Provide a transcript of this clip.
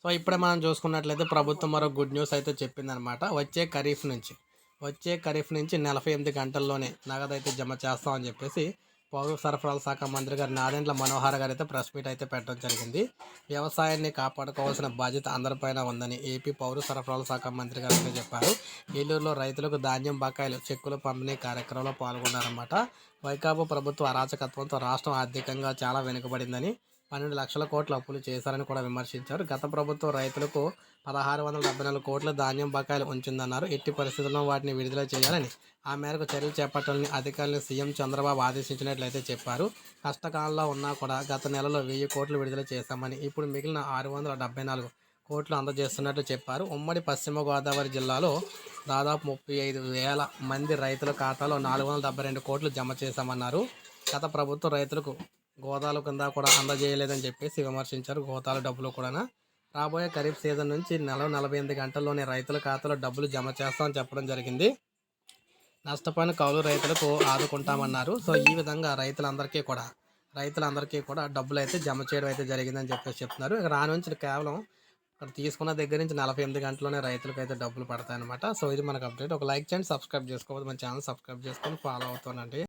So ఇప్పుడే మనం చూసుకున్నట్లయితే ప్రభుత్వం మరో గుడ్ న్యూస్ అయితే చెప్పిందనమాట. వచ్చే ఖరీఫ్ నుంచి 48 గంటల్లోనే నగదైతే జమ చేస్తామని చెప్పేసి పౌర సరఫరాల శాఖ మంత్రి గారు నాదెండ్ల మనోహర్ గారు అయితే ప్రెస్ మీట్ అయితే పెట్టడం జరిగింది. వ్యవసాయాన్ని కాపాడుకోవాల్సిన బాధ్యత అందరిపైన ఉందని ఏపీ పౌర సరఫరాల శాఖ మంత్రి గారు అయితే చెప్పారు. ఏలూరులో రైతులకు ధాన్యం బకాయిలు చెక్కుల పంపిణీ కార్యక్రమంలో పాల్గొన్నారన్నమాట. వైకాపా ప్రభుత్వ అరాచకత్వంతో రాష్ట్రం ఆర్థికంగా చాలా వెనుకబడిందని, 12 లక్షల కోట్ల అప్పులు చేశారని కూడా విమర్శించారు. గత ప్రభుత్వం రైతులకు 1674 కోట్ల ధాన్యం బకాయిలు ఉంచిందన్నారు. ఎట్టి పరిస్థితుల్లో వాటిని విడుదల చేయాలని, ఆ మేరకు చర్యలు చేపట్టాలని అధికారులను సీఎం చంద్రబాబు ఆదేశించినట్లయితే చెప్పారు. కష్టకాలంలో ఉన్నా కూడా గత నెలలో 1000 కోట్లు విడుదల చేశామని, ఇప్పుడు మిగిలిన 674 కోట్లు అందజేస్తున్నట్లు చెప్పారు. ఉమ్మడి పశ్చిమ గోదావరి జిల్లాలో దాదాపు 35,000 మంది రైతుల ఖాతాలో 472 కోట్లు జమ చేశామన్నారు. గత ప్రభుత్వం రైతులకు గోదాల కింద కూడా అందజేయలేదని చెప్పేసి విమర్శించారు. గోతాల డబ్బులు కూడా రాబోయే ఖరీఫ్ సీజన్ నుంచి 48 గంటల్లోనే రైతుల ఖాతాలో డబ్బులు జమ చేస్తామని చెప్పడం జరిగింది. నష్టపోయిన కౌలు రైతులకు ఆదుకుంటామన్నారు. సో ఈ విధంగా రైతులందరికీ కూడా డబ్బులు అయితే జమ చేయడం అయితే జరిగిందని చెప్పేసి చెప్తున్నారు. ఇక రాని నుంచి కేవలం ఇక్కడ తీసుకున్న దగ్గర నుంచి 48 గంటల్లోనే రైతులకు అయితే డబ్బులు పడతాయన్నమాట. సో ఇది మనకు అప్డేట్. ఒక లైక్ చేయండి, సబ్స్క్రైబ్ చేసుకోవద్దు, మన ఛానల్ సబ్స్క్రైబ్ చేసుకొని ఫాలో అవుతానండి.